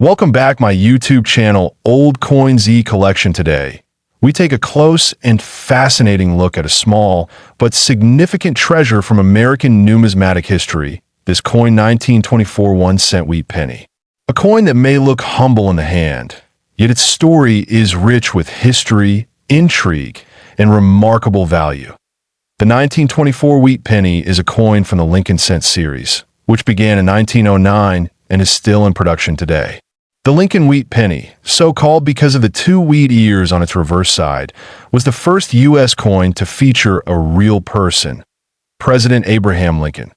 Welcome back my YouTube channel, Old Coin Z Collection. Today, we take a close and fascinating look at a small but significant treasure from American numismatic history, this coin 1924 1-cent wheat penny. A coin that may look humble in the hand, yet its story is rich with history, intrigue, and remarkable value. The 1924 wheat penny is a coin from the Lincoln cent series, which began in 1909 and is still in production today. The Lincoln wheat penny, so called because of the two wheat ears on its reverse side, was the first U.S. coin to feature a real person, President Abraham Lincoln.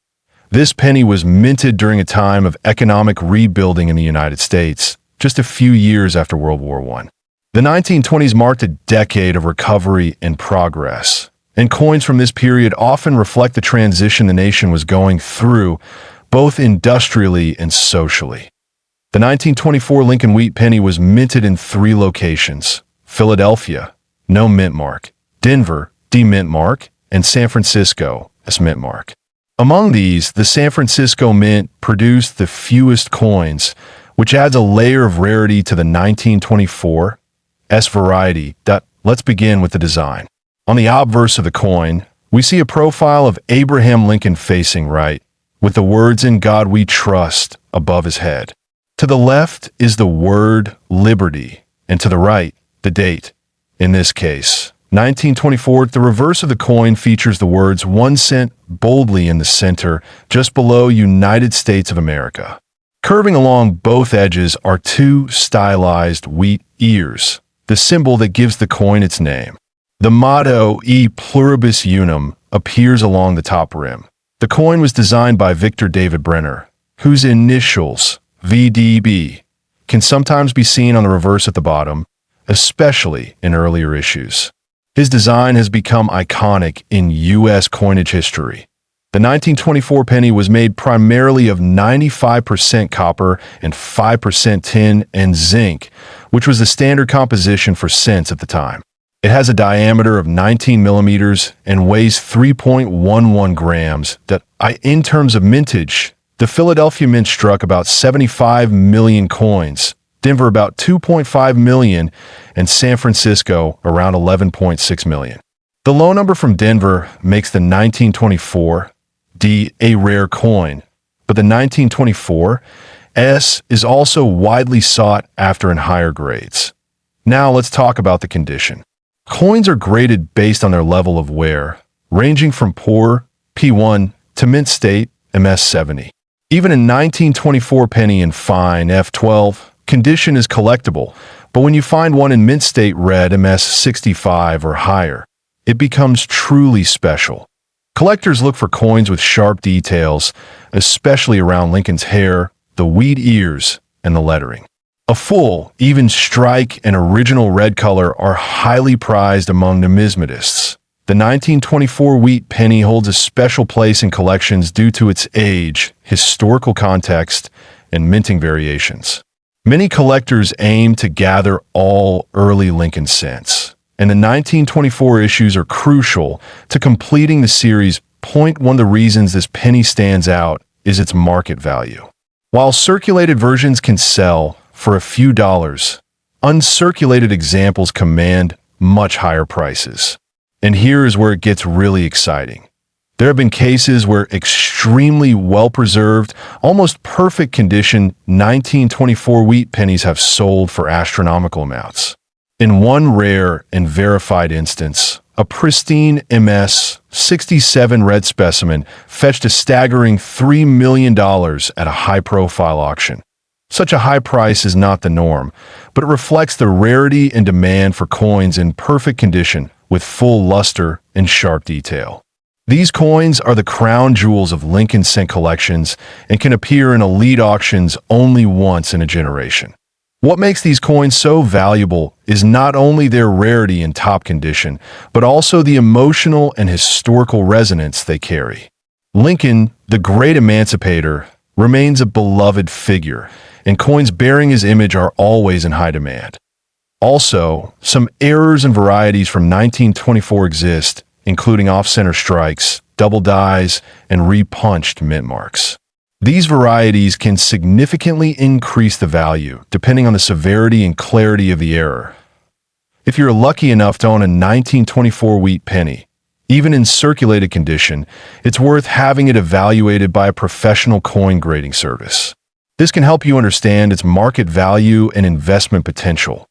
This penny was minted during a time of economic rebuilding in the United States, just a few years after World War I. The 1920s marked a decade of recovery and progress, and coins from this period often reflect the transition the nation was going through, both industrially and socially. The 1924 Lincoln wheat penny was minted in 3 locations: Philadelphia, no mint mark; Denver, D mint mark; and San Francisco, S mint mark. Among these, the San Francisco Mint produced the fewest coins, which adds a layer of rarity to the 1924 S variety. Let's begin with the design. On the obverse of the coin, we see a profile of Abraham Lincoln facing right, with the words "In God We Trust" above his head. To the left is the word liberty, and to the right, the date. In this case, 1924, the reverse of the coin features the words 1 cent boldly in the center, just below United States of America. Curving along both edges are 2 stylized wheat ears, the symbol that gives the coin its name. The motto E pluribus unum appears along the top rim. The coin was designed by Victor David Brenner, whose initials, VDB, can sometimes be seen on the reverse at the bottom, especially in earlier issues. His design has become iconic in U.S. coinage history. The 1924 penny was made primarily of 95% copper and 5% tin and zinc, which was the standard composition for cents at the time. It has a diameter of 19 millimeters and weighs 3.11 grams. In terms of mintage, the Philadelphia Mint struck about 75 million coins, Denver about 2.5 million, and San Francisco around 11.6 million. The low number from Denver makes the 1924 D a rare coin, but the 1924 S is also widely sought after in higher grades. Now let's talk about the condition. Coins are graded based on their level of wear, ranging from poor, P1, to mint state, MS70. Even a 1924 penny in fine, F12, condition is collectible, but when you find one in mint state red, MS65 or higher, it becomes truly special. Collectors look for coins with sharp details, especially around Lincoln's hair, the wheat ears, and the lettering. A full, even strike and original red color are highly prized among numismatists. The 1924 wheat penny holds a special place in collections due to its age, historical context, and minting variations. Many collectors aim to gather all early Lincoln cents, and the 1924 issues are crucial to completing the series. One of the reasons this penny stands out is its market value. While circulated versions can sell for a few dollars, uncirculated examples command much higher prices. And here is where it gets really exciting. There have been cases where extremely well-preserved, almost perfect condition 1924 wheat pennies have sold for astronomical amounts. In one rare and verified instance, a pristine MS-67 red specimen fetched a staggering $3 million at a high-profile auction. Such a high price is not the norm, but it reflects the rarity and demand for coins in perfect condition with full luster and sharp detail. These coins are the crown jewels of Lincoln cent collections and can appear in elite auctions only once in a generation. What makes these coins so valuable is not only their rarity and top condition, but also the emotional and historical resonance they carry. Lincoln, the great emancipator, remains a beloved figure, and coins bearing his image are always in high demand. Also, some errors and varieties from 1924 exist, including off-center strikes, double dies, and repunched mint marks. These varieties can significantly increase the value, depending on the severity and clarity of the error. If you're lucky enough to own a 1924 wheat penny, even in circulated condition, it's worth having it evaluated by a professional coin grading service. This can help you understand its market value and investment potential.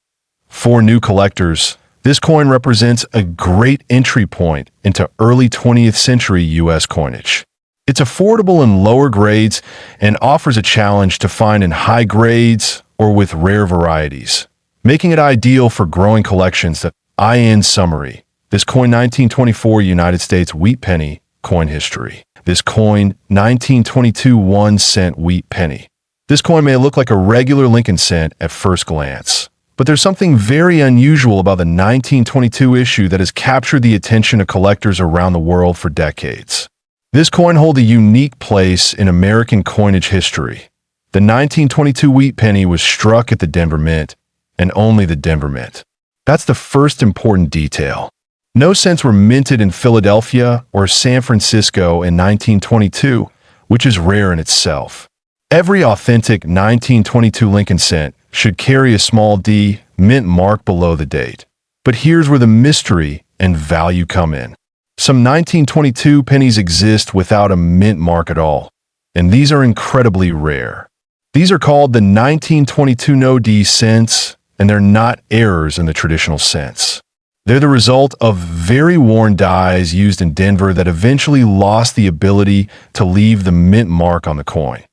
For new collectors, this coin represents a great entry point into early 20th century U.S. coinage. It's affordable in lower grades and offers a challenge to find in high grades or with rare varieties, making it ideal for growing collections. In summary, this coin 1924 United States wheat penny coin history. This coin 1922 1-cent wheat penny. This coin may look like a regular Lincoln cent at first glance, but there's something very unusual about the 1922 issue that has captured the attention of collectors around the world for decades. This coin holds a unique place in American coinage history. The 1922 wheat penny was struck at the Denver Mint, and only the Denver Mint. That's the first important detail. No cents were minted in Philadelphia or San Francisco in 1922, which is rare in itself. Every authentic 1922 Lincoln cent should carry a small D mint mark below the date. But here's where the mystery and value come in. Some 1922 pennies exist without a mint mark at all, and these are incredibly rare. These are called the 1922 no D cents, and they're not errors in the traditional sense. They're the result of very worn dies used in Denver that eventually lost the ability to leave the mint mark on the coin.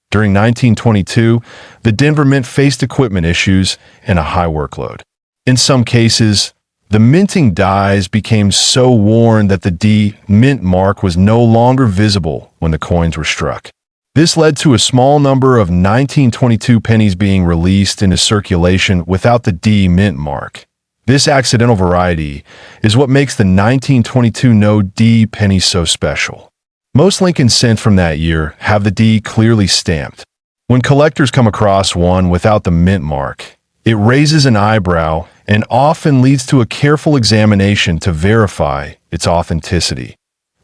During 1922, the Denver Mint faced equipment issues and a high workload. In some cases, the minting dies became so worn that the D mint mark was no longer visible when the coins were struck. This led to a small number of 1922 pennies being released into circulation without the D mint mark. This accidental variety is what makes the 1922 no D penny so special. Most Lincoln cents from that year have the D clearly stamped. When collectors come across one without the mint mark, it raises an eyebrow and often leads to a careful examination to verify its authenticity.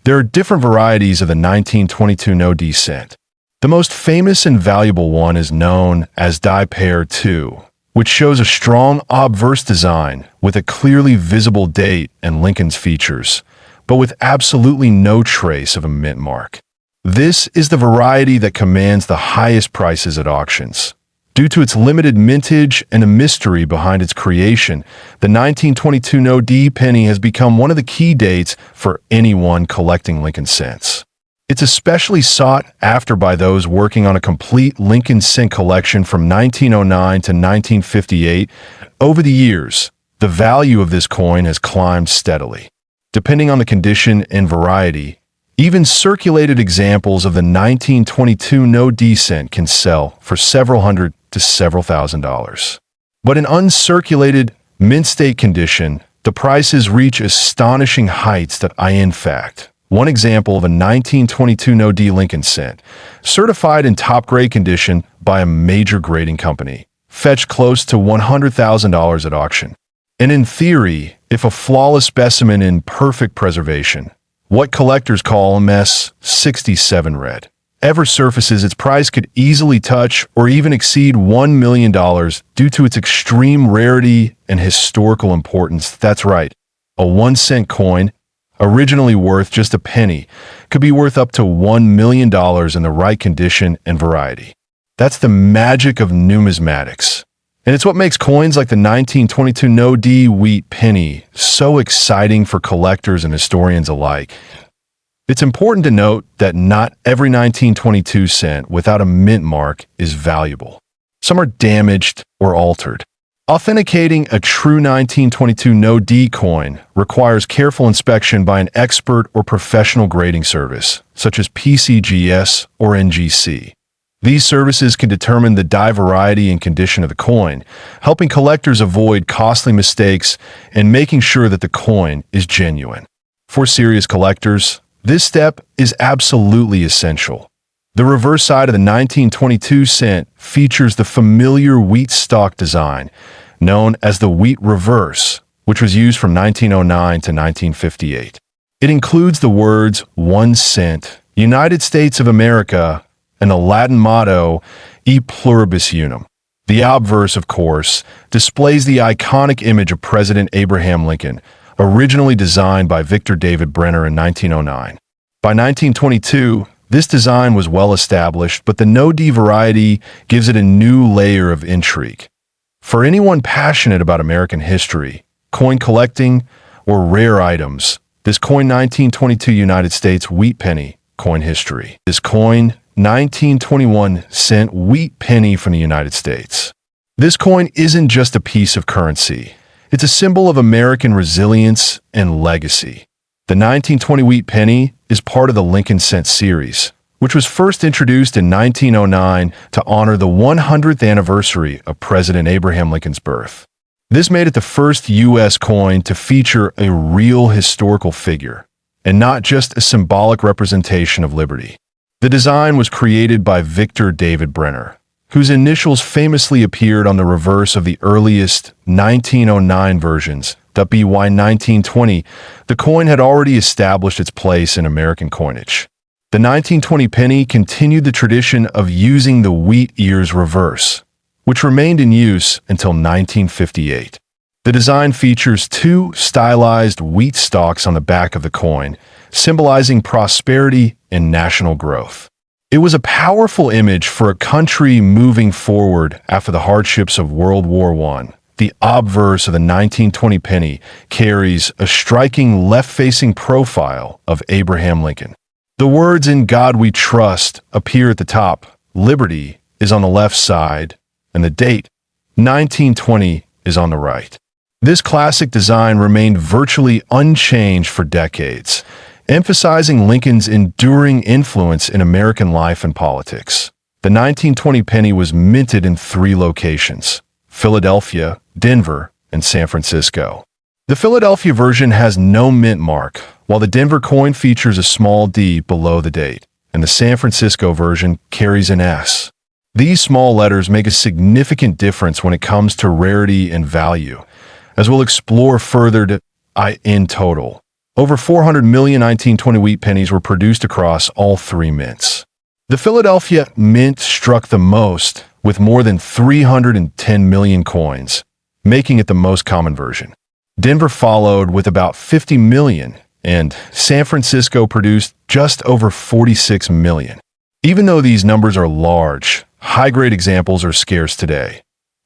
There are different varieties of the 1922 no D cent. The most famous and valuable one is known as Die Pair 2, which shows a strong obverse design with a clearly visible date and Lincoln's features, but with absolutely no trace of a mint mark. This is the variety that commands the highest prices at auctions. Due to its limited mintage and a mystery behind its creation, the 1922 no D penny has become one of the key dates for anyone collecting Lincoln cents. It's especially sought after by those working on a complete Lincoln cent collection from 1909 to 1958. Over the years, the value of this coin has climbed steadily. Depending on the condition and variety, even circulated examples of the 1922 no D cent can sell for several hundred to several $1,000s. But in uncirculated, mint state condition, the prices reach astonishing heights. In fact, one example of a 1922 no D Lincoln cent, certified in top-grade condition by a major grading company, fetched close to $100,000 at auction. And in theory, if a flawless specimen in perfect preservation, what collectors call MS-67 red, ever surfaces, its price could easily touch or even exceed $1 million due to its extreme rarity and historical importance. That's right, a 1-cent coin, originally worth just a penny, could be worth up to $1 million in the right condition and variety. That's the magic of numismatics. And it's what makes coins like the 1922 no D wheat penny so exciting for collectors and historians alike. It's important to note that not every 1922 cent without a mint mark is valuable. Some are damaged or altered. Authenticating a true 1922 no D coin requires careful inspection by an expert or professional grading service, such as PCGS or NGC. These services can determine the die variety and condition of the coin, helping collectors avoid costly mistakes and making sure that the coin is genuine. For serious collectors, this step is absolutely essential. The reverse side of the 1922 cent features the familiar wheat stalk design, known as the wheat reverse, which was used from 1909 to 1958. It includes the words 1 cent, United States of America, and the Latin motto, E pluribus unum. The obverse, of course, displays the iconic image of President Abraham Lincoln, originally designed by Victor David Brenner in 1909. By 1922, this design was well established, but the no-D variety gives it a new layer of intrigue. For anyone passionate about American history, coin collecting, or rare items, this coin 1922 United States wheat penny coin history. This coin 1921 cent wheat penny from the United States. This coin isn't just a piece of currency. It's a symbol of American resilience and legacy. The 1920 wheat penny is part of the Lincoln Cent series, which was first introduced in 1909 to honor the 100th anniversary of President Abraham Lincoln's birth. This made it the first U.S. coin to feature a real historical figure, and not just a symbolic representation of liberty. The design was created by Victor David Brenner, whose initials famously appeared on the reverse of the earliest 1909 versions. By 1920, the coin had already established its place in American coinage. The 1920 penny continued the tradition of using the wheat ears reverse, which remained in use until 1958. The design features two stylized wheat stalks on the back of the coin, symbolizing prosperity and national growth. It was a powerful image for a country moving forward after the hardships of World War I. The obverse of the 1920 penny carries a striking left-facing profile of Abraham Lincoln. The words "In God We Trust" appear at the top, liberty is on the left side, and the date, 1920, is on the right. This classic design remained virtually unchanged for decades, emphasizing Lincoln's enduring influence in American life and politics. The 1920 penny was minted in 3 locations: Philadelphia, Denver, and San Francisco. The Philadelphia version has no mint mark, while the Denver coin features a small D below the date, and the San Francisco version carries an S. These small letters make a significant difference when it comes to rarity and value, as we'll explore further. In total, over 400 million 1920 wheat pennies were produced across all 3 mints. The Philadelphia mint struck the most, with more than 310 million coins, making it the most common version. Denver followed with about 50 million, and San Francisco produced just over 46 million. Even though these numbers are large, high-grade examples are scarce today.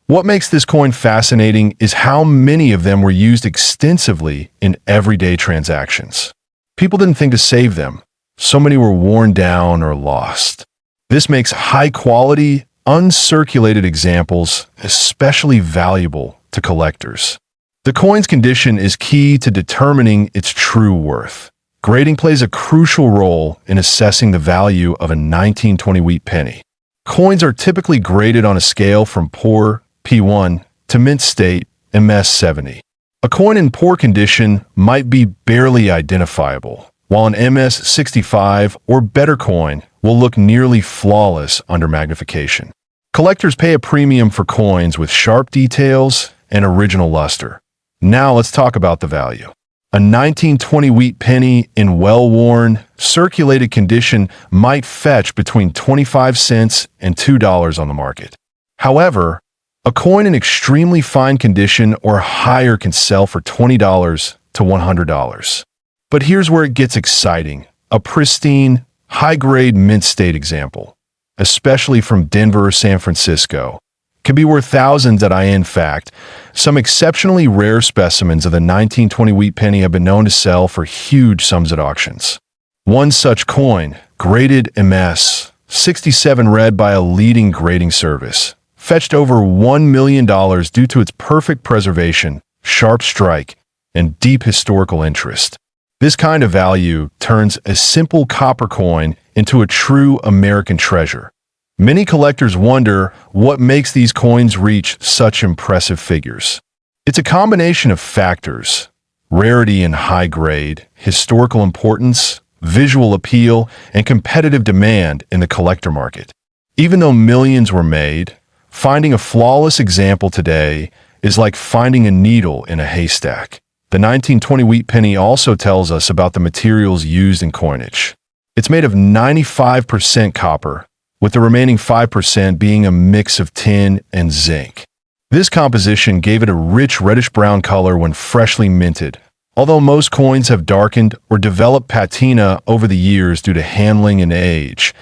What makes this coin fascinating is how many of them were used extensively in everyday transactions. People didn't think to save them. So many were worn down or lost. This makes high-quality, uncirculated examples especially valuable to collectors. The coin's condition is key to determining its true worth. Grading plays a crucial role in assessing the value of a 1920 wheat penny. Coins are typically graded on a scale from poor, P1, to mint state, MS70. A coin in poor condition might be barely identifiable, while an MS65 or better coin will look nearly flawless under magnification. Collectors pay a premium for coins with sharp details and original luster. Now let's talk about the value. A 1920 wheat penny in well-worn, circulated condition might fetch between 25 cents and $2 on the market. However, a coin in extremely fine condition or higher can sell for $20 to $100. But here's where it gets exciting. A pristine, high-grade mint state example, especially from Denver or San Francisco, can be worth thousands. In fact, some exceptionally rare specimens of the 1920 wheat penny have been known to sell for huge sums at auctions. One such coin, graded MS 67 read by a leading grading service, fetched over $1 million due to its perfect preservation, sharp strike, and deep historical interest. This kind of value turns a simple copper coin into a true American treasure. Many collectors wonder what makes these coins reach such impressive figures. It's a combination of factors: rarity and high grade, historical importance, visual appeal, and competitive demand in the collector market. Even though millions were made, finding a flawless example today is like finding a needle in a haystack. The 1920 wheat penny also tells us about the materials used in coinage. It's made of 95% copper, with the remaining 5% being a mix of tin and zinc. This composition gave it a rich reddish-brown color when freshly minted, although most coins have darkened or developed patina over the years due to handling and age.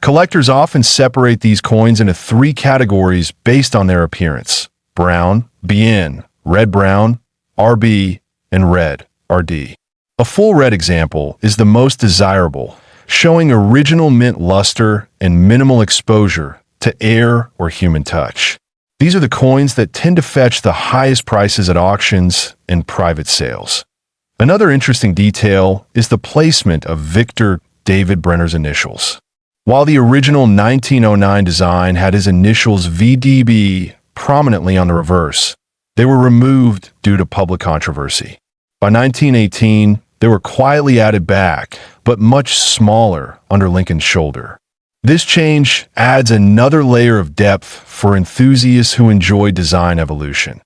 Collectors often separate these coins into three categories based on their appearance: brown, BN, red-brown, RB, and red, RD. A full red example is the most desirable, showing original mint luster and minimal exposure to air or human touch. These are the coins that tend to fetch the highest prices at auctions and private sales. Another interesting detail is the placement of Victor David Brenner's initials. While the original 1909 design had his initials VDB prominently on the reverse, they were removed due to public controversy. By 1918, they were quietly added back, but much smaller under Lincoln's shoulder. This change adds another layer of depth for enthusiasts who enjoy design evolution.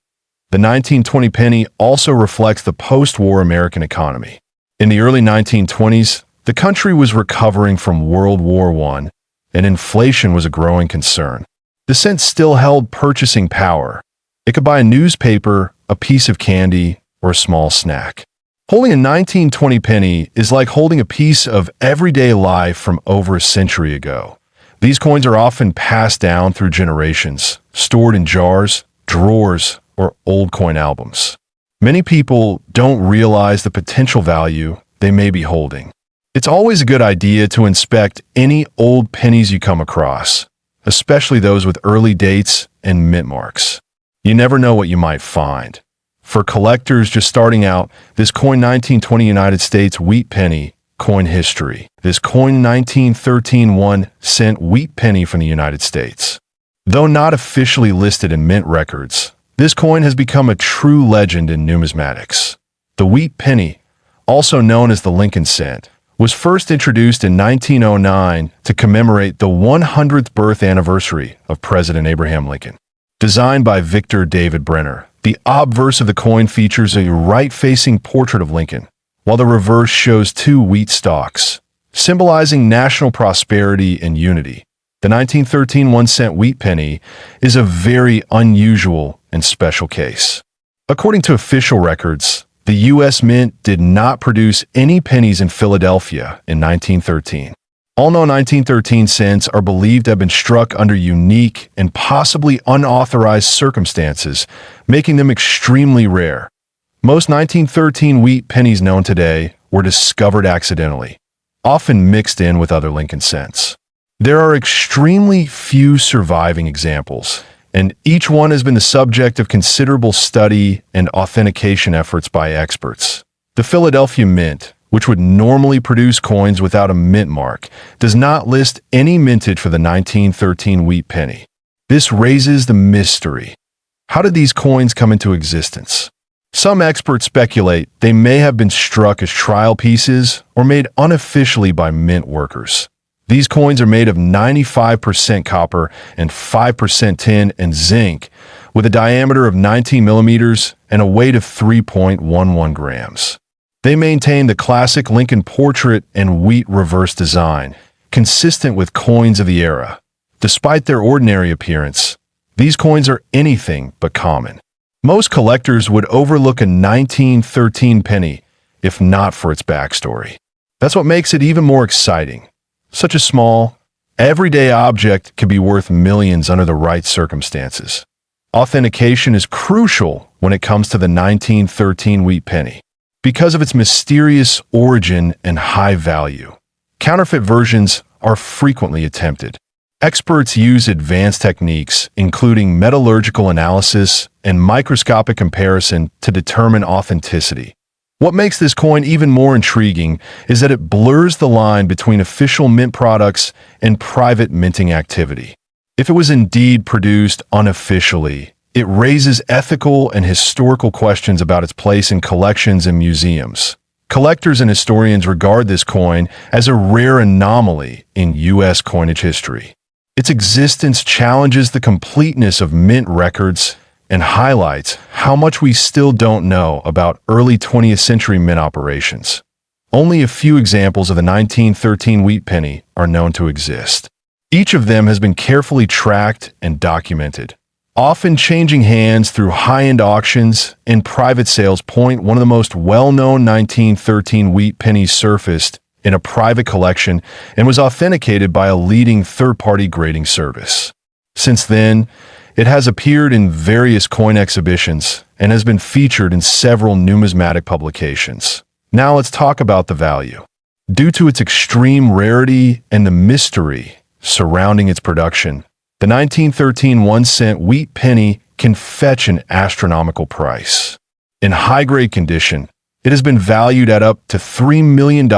The 1920 penny also reflects the post-war American economy. In the early 1920s, the country was recovering from World War I, and inflation was a growing concern. The cent still held purchasing power. It could buy a newspaper, a piece of candy, or a small snack. Holding a 1920 penny is like holding a piece of everyday life from over a century ago. These coins are often passed down through generations, stored in jars, drawers, or old coin albums. Many people don't realize the potential value they may be holding. It's always a good idea to inspect any old pennies you come across, especially those with early dates and mint marks. You never know what you might find. For collectors just starting out, this coin 1920 United States wheat penny, coin history. This coin 1913 1-cent wheat penny from the United States. Though not officially listed in mint records, this coin has become a true legend in numismatics. The wheat penny, also known as the Lincoln cent, was first introduced in 1909 to commemorate the 100th birth anniversary of President Abraham Lincoln. Designed by Victor David Brenner, the obverse of the coin features a right-facing portrait of Lincoln, while the reverse shows two wheat stalks, symbolizing national prosperity and unity. The 1913 1-cent wheat penny is a very unusual and special case. According to official records, the U.S. Mint did not produce any pennies in Philadelphia in 1913. All known 1913 cents are believed to have been struck under unique and possibly unauthorized circumstances, making them extremely rare. Most 1913 wheat pennies known today were discovered accidentally, often mixed in with other Lincoln cents. There are extremely few surviving examples, and each one has been the subject of considerable study and authentication efforts by experts. The Philadelphia Mint, which would normally produce coins without a mint mark, does not list any mintage for the 1913 wheat penny. This raises the mystery. How did these coins come into existence? Some experts speculate they may have been struck as trial pieces or made unofficially by mint workers. These coins are made of 95% copper and 5% tin and zinc, with a diameter of 19 millimeters and a weight of 3.11 grams. They maintain the classic Lincoln portrait and wheat reverse design, consistent with coins of the era. Despite their ordinary appearance, these coins are anything but common. Most collectors would overlook a 1913 penny, if not for its backstory. That's what makes it even more exciting. Such a small, everyday object could be worth millions under the right circumstances. Authentication is crucial when it comes to the 1913 wheat penny. Because of its mysterious origin and high value, counterfeit versions are frequently attempted. Experts use advanced techniques, including metallurgical analysis and microscopic comparison, to determine authenticity. What makes this coin even more intriguing is that it blurs the line between official mint products and private minting activity. If it was indeed produced unofficially, it raises ethical and historical questions about its place in collections and museums. Collectors and historians regard this coin as a rare anomaly in U.S. coinage history. Its existence challenges the completeness of mint records and highlights how much we still don't know about early 20th century mint operations. Only a few examples of the 1913 wheat penny are known to exist. Each of them has been carefully tracked and documented, often changing hands through high-end auctions and private sales. One of the most well-known 1913 wheat pennies surfaced in a private collection and was authenticated by a leading third-party grading service. Since then, it has appeared in various coin exhibitions and has been featured in several numismatic publications. Now let's talk about the value. Due to its extreme rarity and the mystery surrounding its production, the 1913 1-cent wheat penny can fetch an astronomical price. In high-grade condition, it has been valued at up to $3 million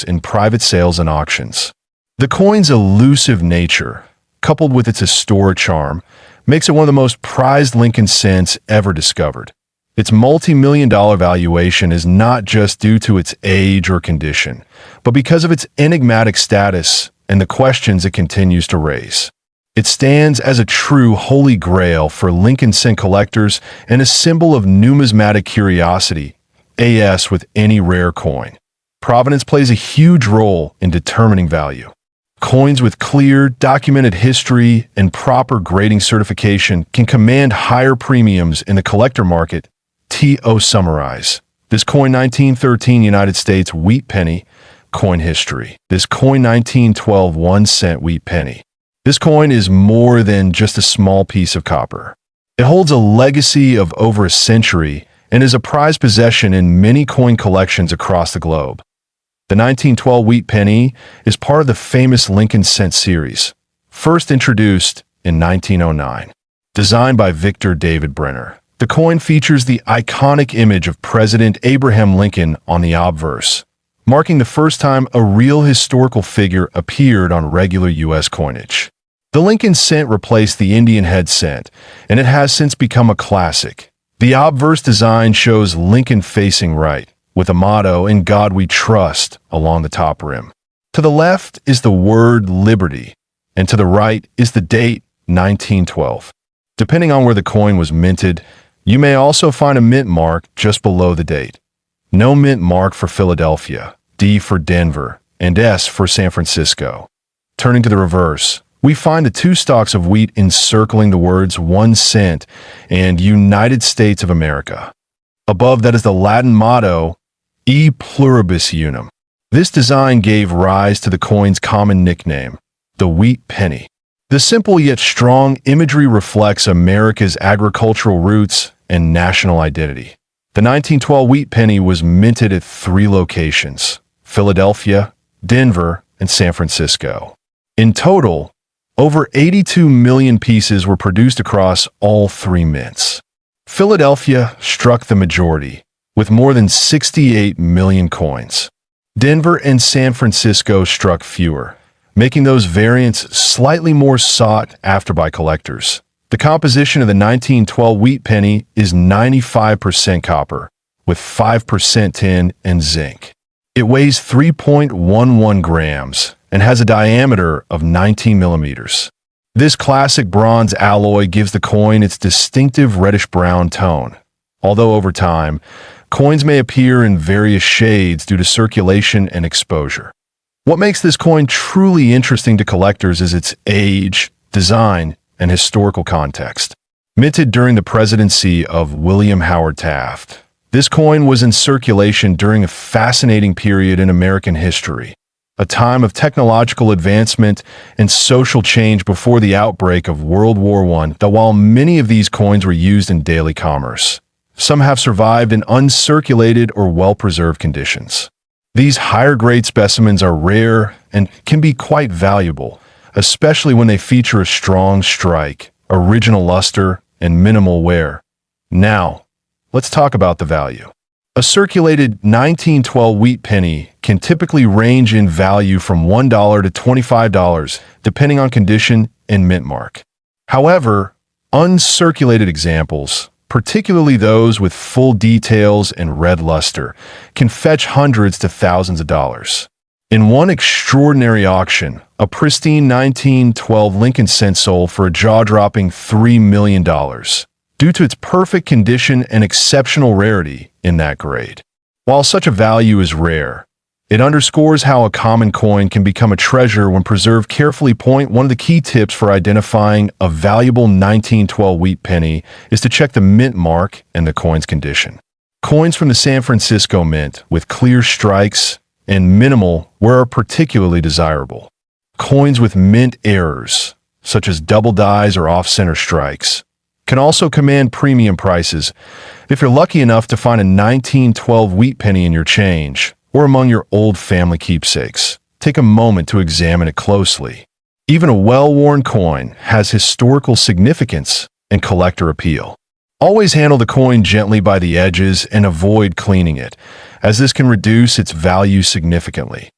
in private sales and auctions. The coin's elusive nature, coupled with its historic charm, makes it one of the most prized Lincoln cents ever discovered. Its multi-million-dollar valuation is not just due to its age or condition, but because of its enigmatic status and the questions it continues to raise. It stands as a true holy grail for Lincoln cent collectors and a symbol of numismatic curiosity, as with any rare coin. Provenance plays a huge role in determining value. Coins with clear, documented history and proper grading certification can command higher premiums in the collector market. To summarize, this coin 1913 United States wheat penny, coin history. This coin 1912 1-cent wheat penny. This coin is more than just a small piece of copper. It holds a legacy of over a century and is a prized possession in many coin collections across the globe. The 1912 wheat penny is part of the famous Lincoln cent series, first introduced in 1909. Designed by Victor David Brenner, the coin features the iconic image of President Abraham Lincoln on the obverse, marking the first time a real historical figure appeared on regular U.S. coinage. The Lincoln cent replaced the Indian head cent, and it has since become a classic. The obverse design shows Lincoln facing right, with a motto, "In God We Trust," along the top rim. To the left is the word liberty, and to the right is the date, 1912. Depending on where the coin was minted, you may also find a mint mark just below the date. No mint mark for Philadelphia, D for Denver, and S for San Francisco. Turning to the reverse, we find the two stalks of wheat encircling the words 1 cent and United States of America. Above that is the Latin motto, E pluribus unum. This design gave rise to the coin's common nickname, the wheat penny. The simple yet strong imagery reflects America's agricultural roots and national identity. The 1912 wheat penny was minted at 3 locations, Philadelphia, Denver, and San Francisco. In total, over 82 million pieces were produced across all 3 mints. Philadelphia struck the majority, with more than 68 million coins. Denver and San Francisco struck fewer, making those variants slightly more sought after by collectors. The composition of the 1912 wheat penny is 95% copper, with 5% tin and zinc. It weighs 3.11 grams and has a diameter of 19 millimeters. This classic bronze alloy gives the coin its distinctive reddish-brown tone. Although over time, coins may appear in various shades due to circulation and exposure. What makes this coin truly interesting to collectors is its age, design, and historical context. Minted during the presidency of William Howard Taft, this coin was in circulation during a fascinating period in American history, a time of technological advancement and social change before the outbreak of World War I. That while many of these coins were used in daily commerce, some have survived in uncirculated or well-preserved conditions. These higher-grade specimens are rare and can be quite valuable, especially when they feature a strong strike, original luster, and minimal wear. Now, let's talk about the value. A circulated 1912 wheat penny can typically range in value from $1 to $25, depending on condition and mint mark. However, uncirculated examples, particularly those with full details and red luster, can fetch hundreds to thousands of dollars. In one extraordinary auction, a pristine 1912 Lincoln cent sold for a jaw-dropping $3 million, due to its perfect condition and exceptional rarity in that grade. While such a value is rare, It underscores how a common coin can become a treasure when preserved carefully. Point one of the key tips for identifying a valuable 1912 wheat penny is to check the mint mark and the coin's condition. Coins from the San Francisco Mint with clear strikes and minimal wear are particularly desirable. Coins with mint errors, such as double dies or off-center strikes, can also command premium prices. If you're lucky enough to find a 1912 wheat penny in your change, or among your old family keepsakes, take a moment to examine it closely. Even a well-worn coin has historical significance and collector appeal. Always handle the coin gently by the edges and avoid cleaning it, as this can reduce its value significantly.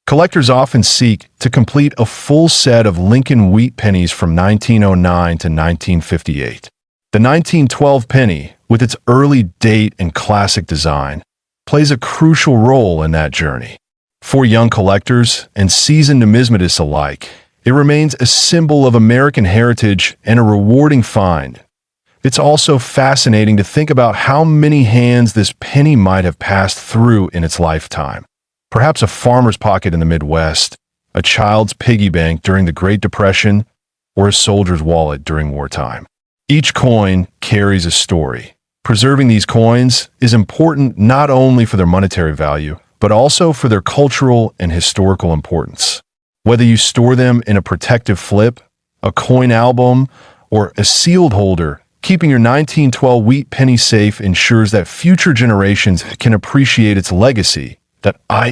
Collectors often seek to complete a full set of Lincoln wheat pennies from 1909 to 1958. The 1912 penny, with its early date and classic design, plays a crucial role in that journey. For young collectors and seasoned numismatists alike, it remains a symbol of American heritage and a rewarding find. It's also fascinating to think about how many hands this penny might have passed through in its lifetime. Perhaps a farmer's pocket in the Midwest, a child's piggy bank during the Great Depression, or a soldier's wallet during wartime. Each coin carries a story. Preserving these coins is important not only for their monetary value, but also for their cultural and historical importance. Whether you store them in a protective flip, a coin album, or a sealed holder, keeping your 1912 wheat penny safe ensures that future generations can appreciate its legacy.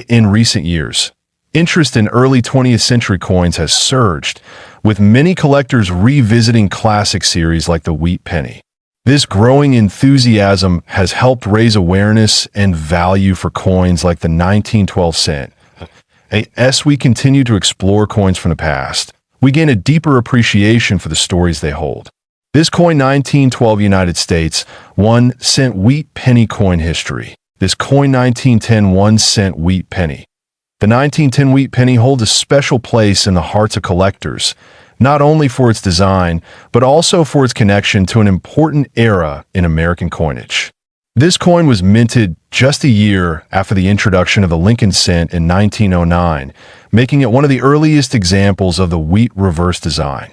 In recent years, interest in early 20th century coins has surged, with many collectors revisiting classic series like the wheat penny. This growing enthusiasm has helped raise awareness and value for coins like the 1912 cent. As we continue to explore coins from the past, we gain a deeper appreciation for the stories they hold. This coin 1912 United States 1 cent wheat penny coin history. This coin 1910 1 cent wheat penny. The 1910 wheat penny holds a special place in the hearts of collectors, not only for its design, but also for its connection to an important era in American coinage. This coin was minted just a year after the introduction of the Lincoln cent in 1909, making it one of the earliest examples of the wheat reverse design.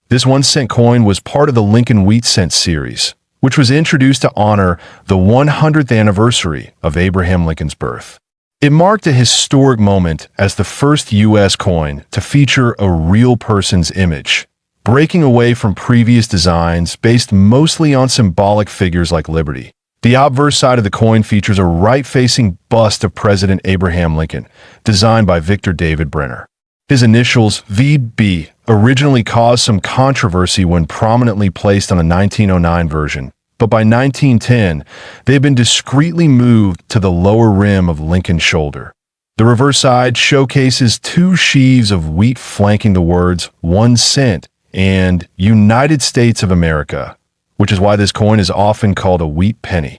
This 1 cent coin was part of the Lincoln wheat cent series, which was introduced to honor the 100th anniversary of Abraham Lincoln's birth. It marked a historic moment as the first U.S. coin to feature a real person's image, breaking away from previous designs based mostly on symbolic figures like liberty. The obverse side of the coin features a right-facing bust of President Abraham Lincoln, designed by Victor David Brenner. His initials, VB, originally caused some controversy when prominently placed on the 1909 version, but by 1910, they had been discreetly moved to the lower rim of Lincoln's shoulder. The reverse side showcases two sheaves of wheat flanking the words 1 cent and United States of America, which is why this coin is often called a wheat penny.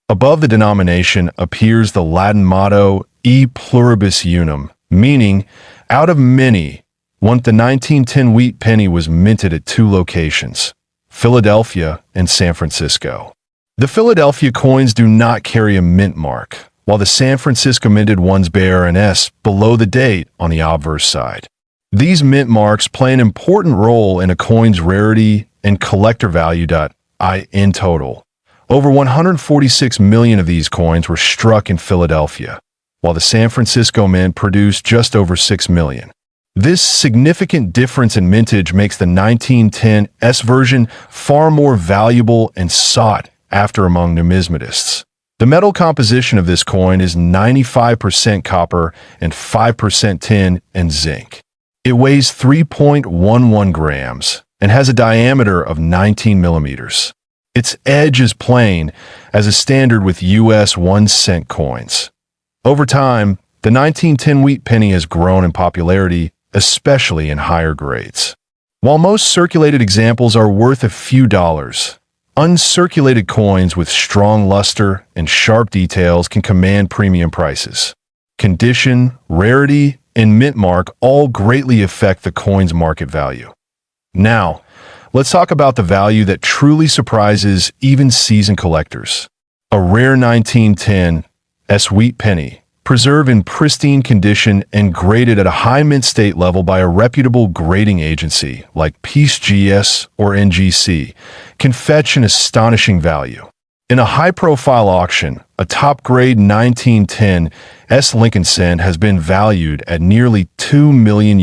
Above the denomination appears the Latin motto E pluribus unum, meaning, out of many. The 1910 wheat penny was minted at two locations, Philadelphia and San Francisco. The Philadelphia coins do not carry a mint mark, while the San Francisco minted ones bear an S below the date on the obverse side. These mint marks play an important role in a coin's rarity and collector value. In total, over 146 million of these coins were struck in Philadelphia, while the San Francisco Mint produced just over 6 million. This significant difference in mintage makes the 1910 S version far more valuable and sought after among numismatists. The metal composition of this coin is 95% copper and 5% tin and zinc. It weighs 3.11 grams and has a diameter of 19 millimeters. Its edge is plain, as is standard with U.S. 1 cent coins. Over time, the 1910 wheat penny has grown in popularity, especially in higher grades. While most circulated examples are worth a few dollars, uncirculated coins with strong luster and sharp details can command premium prices. Condition, rarity, and mint mark all greatly affect the coin's market value. Now, let's talk about the value that truly surprises even seasoned collectors. A rare 1910 S wheat penny, preserved in pristine condition and graded at a high mint state level by a reputable grading agency like PGS or NGC, can fetch an astonishing value. In a high-profile auction, a top-grade 1910 S Lincoln cent has been valued at nearly $2 million.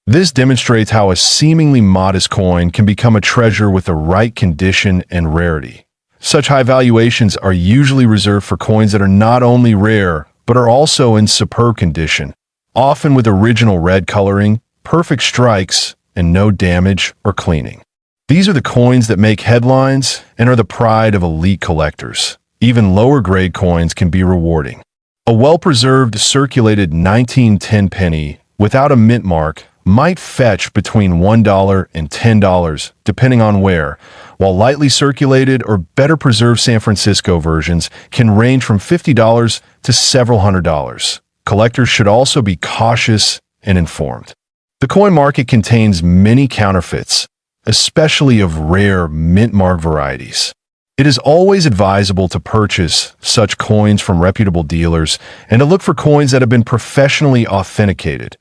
This demonstrates how a seemingly modest coin can become a treasure with the right condition and rarity. Such high valuations are usually reserved for coins that are not only rare, but are also in superb condition, often with original red coloring, perfect strikes, and no damage or cleaning. These are the coins that make headlines and are the pride of elite collectors. Even lower-grade coins can be rewarding. A well-preserved, circulated 1910 penny without a mint mark might fetch between $1 and $10, depending on where, while lightly circulated or better preserved San Francisco versions can range from $50 to several $100s. Collectors should also be cautious and informed. The coin market contains many counterfeits, especially of rare mint-marked varieties. It is always advisable to purchase such coins from reputable dealers and to look for coins that have been professionally authenticated.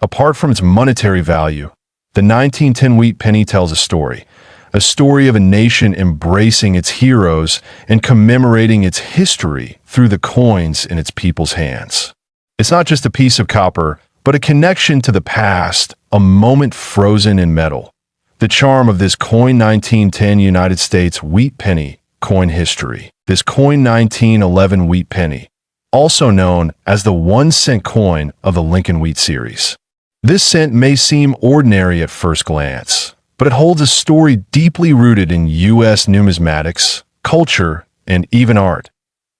Apart from its monetary value, the 1910 wheat penny tells a story of a nation embracing its heroes and commemorating its history through the coins in its people's hands. It's not just a piece of copper, but a connection to the past, a moment frozen in metal. The charm of this coin 1910 United States wheat penny coin history. This coin 1911 wheat penny, also known as the 1-cent coin of the Lincoln Wheat series. This cent may seem ordinary at first glance, but it holds a story deeply rooted in U.S. numismatics, culture, and even art.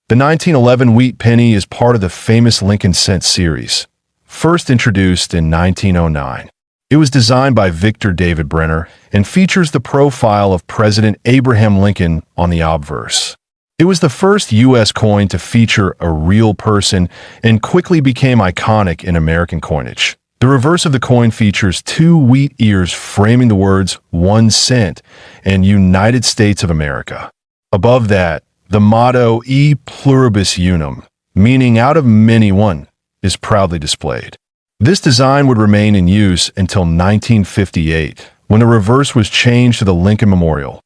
The 1911 wheat penny is part of the famous Lincoln cent series, first introduced in 1909. It was designed by Victor David Brenner and features the profile of President Abraham Lincoln on the obverse. It was the first U.S. coin to feature a real person and quickly became iconic in American coinage. The reverse of the coin features 2 wheat ears framing the words 1 cent and United States of America. Above that, the motto E pluribus unum, meaning out of many one, is proudly displayed. This design would remain in use until 1958, when the reverse was changed to the Lincoln Memorial.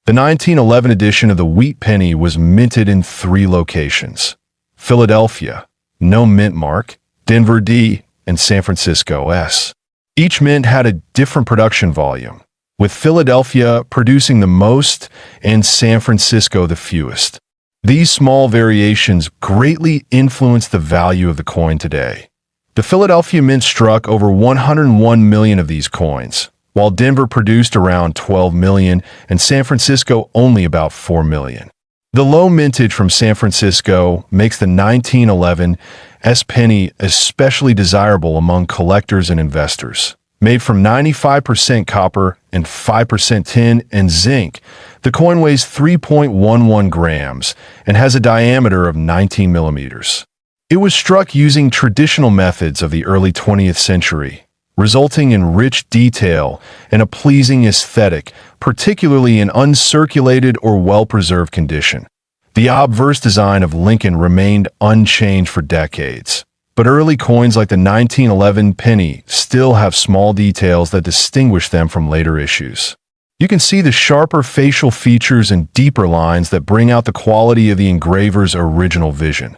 The 1911 edition of the wheat penny was minted in 3 locations: Philadelphia, no mint mark, Denver D, and San Francisco S. Each mint had a different production volume, with Philadelphia producing the most and San Francisco the fewest. These small variations greatly influenced the value of the coin today. The Philadelphia Mint struck over 101 million of these coins, while Denver produced around 12 million and San Francisco only about 4 million. The low mintage from San Francisco makes the 1911 S penny especially desirable among collectors and investors. Made from 95% copper and 5% tin and zinc, the coin weighs 3.11 grams and has a diameter of 19 millimeters. It was struck using traditional methods of the early 20th century, resulting in rich detail and a pleasing aesthetic, particularly in uncirculated or well-preserved condition. The obverse design of Lincoln remained unchanged for decades, but early coins like the 1911 penny still have small details that distinguish them from later issues. You can see the sharper facial features and deeper lines that bring out the quality of the engraver's original vision.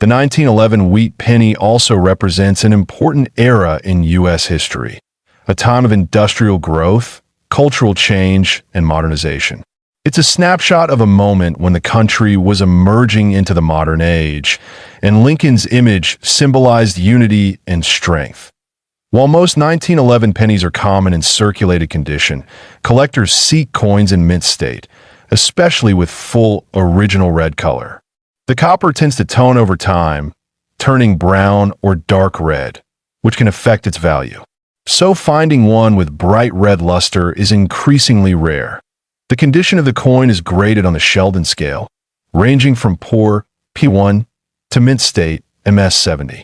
The 1911 wheat penny also represents an important era in U.S. history, a time of industrial growth, cultural change, and modernization. It's a snapshot of a moment when the country was emerging into the modern age, and Lincoln's image symbolized unity and strength. While most 1911 pennies are common in circulated condition, collectors seek coins in mint state, especially with full, original red color. The copper tends to tone over time, turning brown or dark red, which can affect its value. So finding one with bright red luster is increasingly rare. The condition of the coin is graded on the Sheldon scale, ranging from poor, P1, to mint state, MS70.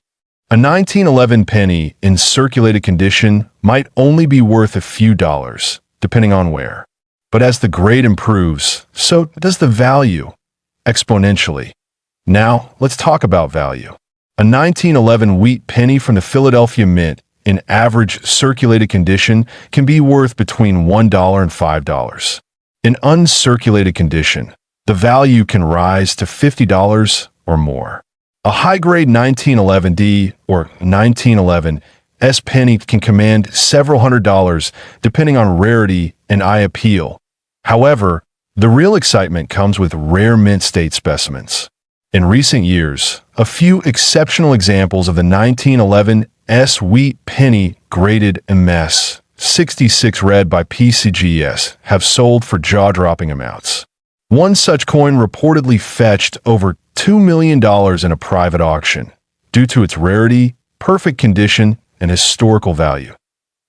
A 1911 penny in circulated condition might only be worth a few dollars, depending on where. But as the grade improves, so does the value, exponentially. Now, let's talk about value. A 1911 wheat penny from the Philadelphia Mint in average circulated condition can be worth between $1 and $5. In uncirculated condition, the value can rise to $50 or more. A high-grade 1911D or 1911 S penny can command several $100s depending on rarity and eye appeal. However, the real excitement comes with rare mint state specimens. In recent years, a few exceptional examples of the 1911 S wheat penny graded MS 66 read by PCGS have sold for jaw-dropping amounts. One such coin reportedly fetched over $2 million in a private auction due to its rarity, perfect condition, and historical value.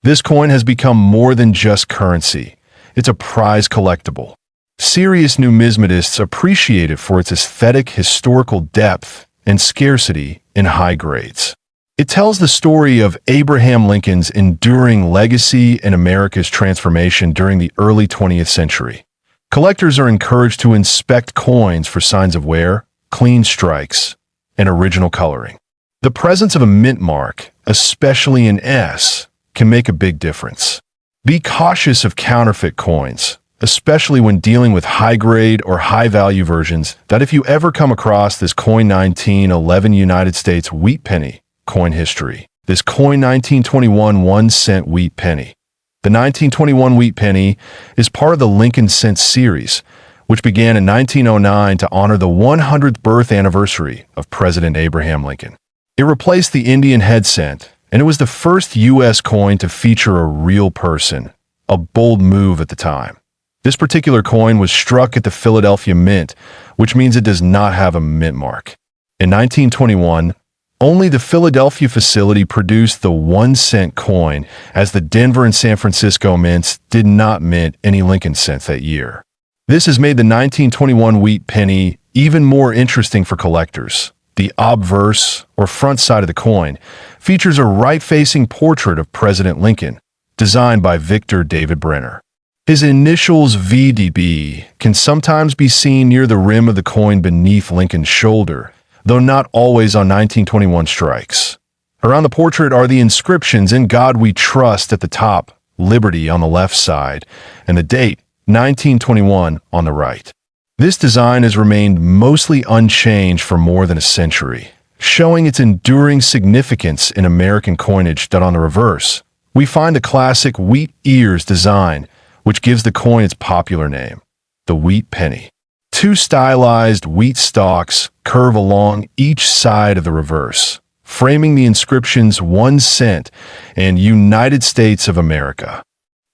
This coin has become more than just currency. It's a prize collectible. Serious numismatists appreciate it for its aesthetic historical depth and scarcity in high grades. It tells the story of Abraham Lincoln's enduring legacy and America's transformation during the early 20th century. Collectors are encouraged to inspect coins for signs of wear, clean strikes, and original coloring. The presence of a mint mark, especially in S, can make a big difference. Be cautious of counterfeit coins, especially when dealing with high-grade or high-value versions, that if you ever come across this coin 1911 United States wheat penny, coin history. This coin 1921 1-cent wheat penny. The 1921 wheat penny is part of the Lincoln Cent series, which began in 1909 to honor the 100th birth anniversary of President Abraham Lincoln. It replaced the Indian head cent, and it was the first U.S. coin to feature a real person, a bold move at the time. This particular coin was struck at the Philadelphia Mint, which means it does not have a mint mark. In 1921, only the Philadelphia facility produced the 1-cent coin, as the Denver and San Francisco mints did not mint any Lincoln cents that year. This has made the 1921 wheat penny even more interesting for collectors. The obverse, or front side of the coin, features a right-facing portrait of President Lincoln, designed by Victor David Brenner. His initials VDB can sometimes be seen near the rim of the coin beneath Lincoln's shoulder, though not always on 1921 strikes. Around the portrait are the inscriptions "In God We Trust" at the top, "Liberty" on the left side, and the date, 1921, on the right. This design has remained mostly unchanged for more than a century, showing its enduring significance in American coinage. On the reverse, we find the classic wheat ears design, which gives the coin its popular name, the wheat penny. Two stylized wheat stalks curve along each side of the reverse, framing the inscriptions 1 cent and United States of America.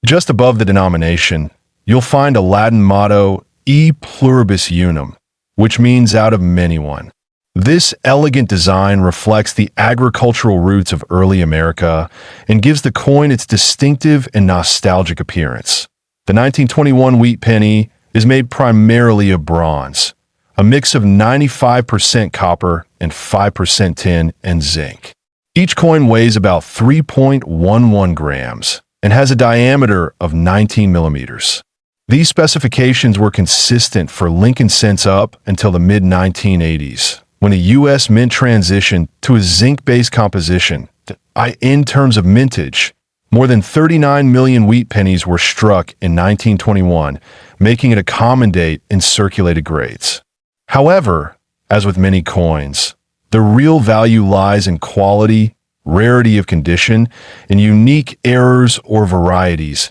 Just above the denomination, you'll find a Latin motto, E pluribus unum, which means out of many one. This elegant design reflects the agricultural roots of early America and gives the coin its distinctive and nostalgic appearance. The 1921 wheat penny is made primarily of bronze, a mix of 95% copper and 5% tin and zinc. Each coin weighs about 3.11 grams and has a diameter of 19 millimeters. These specifications were consistent for Lincoln cents up until the mid-1980s, when the U.S. Mint transitioned to a zinc-based composition. In terms of mintage, more than 39 million wheat pennies were struck in 1921, making it a common date in circulated grades. However, as with many coins, the real value lies in quality, rarity of condition, and unique errors or varieties.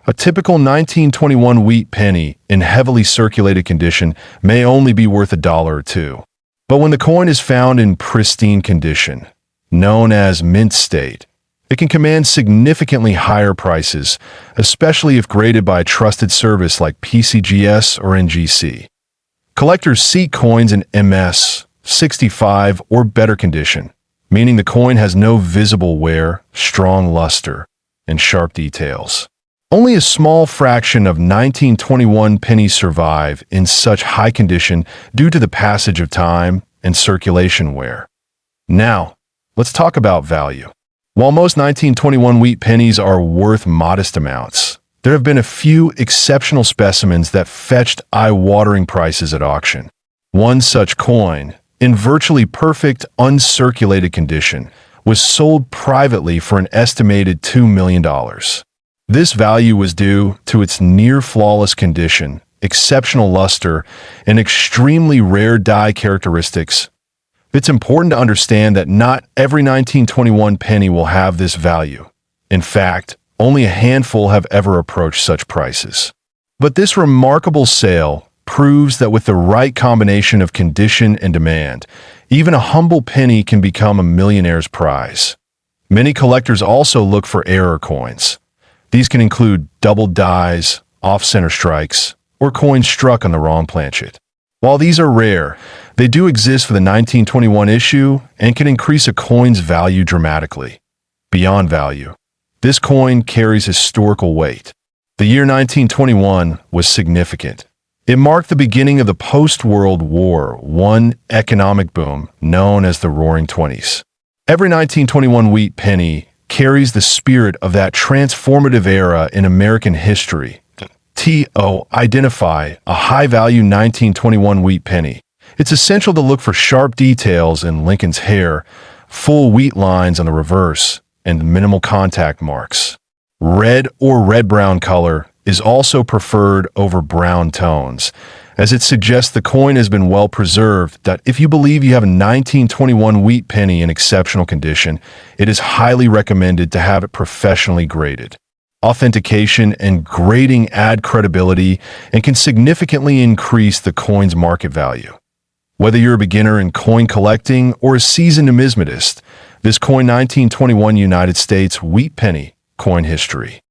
A typical 1921 wheat penny in heavily circulated condition may only be worth $1 or $2. But when the coin is found in pristine condition, known as mint state, it can command significantly higher prices, especially if graded by a trusted service like PCGS or NGC. Collectors seek coins in MS 65 or better condition, meaning the coin has no visible wear, strong luster, and sharp details. Only a small fraction of 1921 pennies survive in such high condition due to the passage of time and circulation wear. Now, let's talk about value. While most 1921 wheat pennies are worth modest amounts, there have been a few exceptional specimens that fetched eye-watering prices at auction. One such coin in virtually perfect, uncirculated condition, was sold privately for an estimated $2 million. This value was due to its near-flawless condition, exceptional luster, and extremely rare die characteristics. It's important to understand that not every 1921 penny will have this value. In fact, only a handful have ever approached such prices. But this remarkable sale proves that with the right combination of condition and demand, even a humble penny can become a millionaire's prize. Many collectors also look for error coins. These can include doubled dies, off-center strikes, or coins struck on the wrong planchet. While these are rare, they do exist for the 1921 issue and can increase a coin's value dramatically. Beyond value, this coin carries historical weight. The year 1921 was significant. It marked the beginning of the post-World War I economic boom known as the Roaring Twenties. Every 1921 wheat penny carries the spirit of that transformative era in American history. To identify a high-value 1921 wheat penny, it's essential to look for sharp details in Lincoln's hair, full wheat lines on the reverse, and minimal contact marks. Red or red-brown color is also preferred over brown tones, as it suggests the coin has been well preserved. That if you believe you have a 1921 wheat penny in exceptional condition, it is highly recommended to have it professionally graded. Authentication and grading add credibility and can significantly increase the coin's market value. Whether you're a beginner in coin collecting or a seasoned numismatist, this coin 1921 United States wheat penny coin history